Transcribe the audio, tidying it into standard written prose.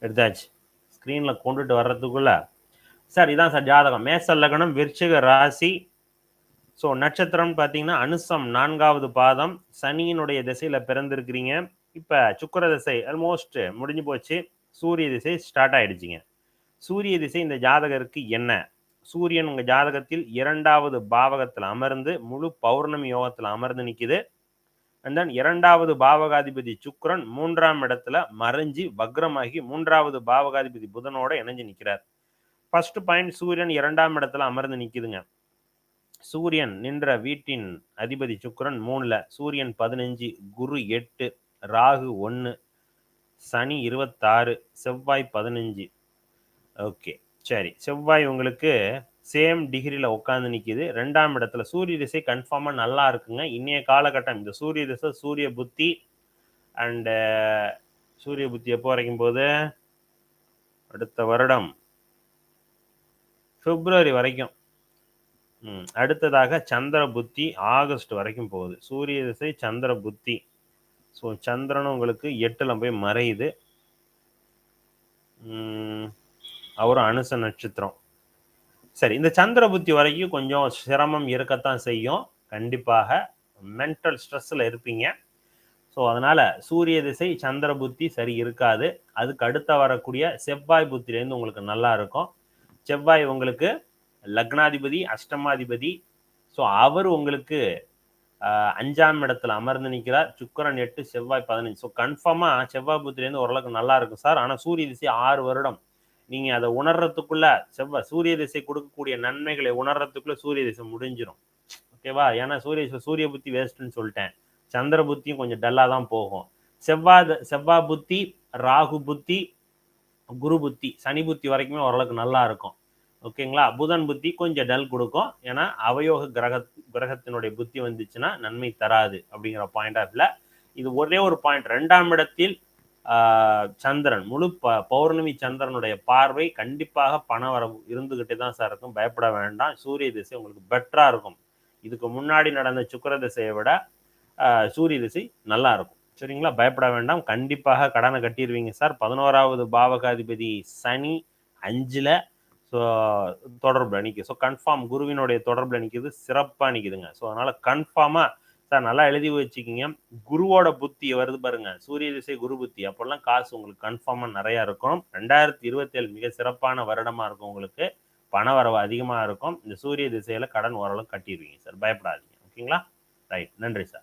எடுத்தாச்சு. ஸ்க்ரீனில் கொண்டுட்டு வர்றதுக்குள்ள சார் இதான் சார் ஜாதகம். மேச லக்னம், விருச்சிக ராசி. ஸோ நட்சத்திரம்னு பார்த்தீங்கன்னா அனுசம் 4வது பாதம். சனியினுடைய திசையில் பிறந்திருக்கிறீங்க. இப்போ சுக்கிர திசை ஆல்மோஸ்ட் முடிஞ்சு போச்சு. சூரிய திசை ஸ்டார்ட் ஆயிடுச்சுங்க. சூரிய திசை இந்த ஜாதகருக்கு என்ன? சூரியன் உங்கள் ஜாதகத்தில் 2வது பாவகத்தில் அமர்ந்து முழு பௌர்ணமி யோகத்தில் அமர்ந்து நிற்குது. அண்ட் தென் 2வது பாவகாதிபதி சுக்கிரன் 3ஆம் இடத்துல மறைஞ்சி வக்ரமாகி 3வது பாவகாதிபதி புதனோட இணைஞ்சு நிற்கிறார். ஃபர்ஸ்ட் பாயிண்ட், சூரியன் 2ஆம் இடத்துல அமர்ந்து நிற்குதுங்க. சூரியன் நின்ற வீட்டின் அதிபதி சுக்கிரன் 3ல், சூரியன் 15, குரு 8, ராகு 1, சனி 26, செவ்வாய் 15. ஓகே சரி, செவ்வாய் உங்களுக்கு சேம் டிகிரியில் உட்காந்து நிற்கிது 2ஆம் இடத்துல. சூரிய திசை கன்ஃபார்மாக நல்லா இருக்குங்க இன்னைய காலகட்டம். இந்த சூரிய திசை சூரிய புத்தி அண்டு சூரிய புத்தி எப்போ வரைக்கும் போது? அடுத்த வருடம் பிப்ரவரி வரைக்கும். அடுத்ததாக சந்திர புத்தி ஆகஸ்ட் வரைக்கும் போகுது. சூரிய திசை சந்திர புத்தி. ஸோ சந்திரனும் உங்களுக்கு 8ல் போய் மறையுது. அவரும் அனுச நட்சத்திரம். சரி, இந்த சந்திர புத்தி வரைக்கும் கொஞ்சம் சிரமம் இருக்கத்தான் செய்யும். கண்டிப்பாக மென்டல் ஸ்ட்ரெஸ்ஸில் இருப்பீங்க. ஸோ அதனால் சூரிய திசை சந்திர புத்தி சரி இருக்காது. அதுக்கு அடுத்த வரக்கூடிய செவ்வாய் புத்திலேருந்து உங்களுக்கு நல்லா இருக்கும். செவ்வாய் உங்களுக்கு லக்னாதிபதி, அஷ்டமாதிபதி. ஸோ அவர் உங்களுக்கு 5ஆம் இடத்துல அமர்ந்து நிற்கிறார். சுக்கிரன் 8, செவ்வாய் 15. ஸோ கன்ஃபார்மாக செவ்வாய் புத்திலேருந்து ஓரளவுக்கு நல்லா இருக்கும் சார். ஆனால் சூரிய திசை 6 வருடம். நீங்கள் அதை உணர்றதுக்குள்ள சூரிய திசை கொடுக்கக்கூடிய நன்மைகளை உணர்றதுக்குள்ள சூரிய திசை முடிஞ்சிடும். ஓகேவா? ஏன்னா சூரிய புத்தி வேஸ்ட்டுன்னு சொல்லிட்டேன். சந்திர புத்தியும் கொஞ்சம் டல்லாக தான் போகும். செவ்வாய் புத்தி, ராகு புத்தி, குரு புத்தி, சனி புத்தி வரைக்குமே ஓரளவுக்கு நல்லா இருக்கும். ஓகேங்களா? புதன் புத்தி கொஞ்சம் டல் கொடுக்கும். ஏன்னா அவயோக கிரகத்தினுடைய புத்தி வந்துச்சுன்னா நன்மை தராது அப்படிங்கிற பாயிண்ட் ஆஃப் வியூல இது ஒரே ஒரு பாயிண்ட். 2ஆம் இடத்தில் சந்திரன், முழு பௌர்ணமி சந்திரனுடைய பார்வை கண்டிப்பாக பண வரவு இருந்துகிட்டே தான் சார் இருக்கும். பயப்பட வேண்டாம். சூரிய திசை உங்களுக்கு பெட்டரா இருக்கும். இதுக்கு முன்னாடி நடந்த சுக்கிர திசையை விட சூரிய திசை நல்லா இருக்கும். சரிங்களா? பயப்பட வேண்டாம். கண்டிப்பாக கடனை கட்டிடுவீங்க சார். 11வது பாவகாதிபதி சனி 5ல் ஸோ தொடர்பில் நிற்குது. ஸோ கன்ஃபார்ம் குருவினுடைய தொடர்பில் நிற்குது. சிறப்பாக நிற்குதுங்க. ஸோ அதனால் கன்ஃபார்மாக சார் நல்லா எழுதி வச்சுக்கிங்க. குருவோட புத்தி வருது பாருங்க, சூரிய திசை குரு புத்தி. அப்போல்லாம் காசு உங்களுக்கு கன்ஃபார்மாக நிறையா இருக்கும். 2027 மிக சிறப்பான வருடமாக இருக்கும். உங்களுக்கு பண வரவு அதிகமாக இருக்கும். இந்த சூரிய திசையில் கடன் ஓரளவு கட்டிடுவீங்க சார். பயப்படாதீங்க. ஓகேங்களா? ரைட். நன்றி சார்.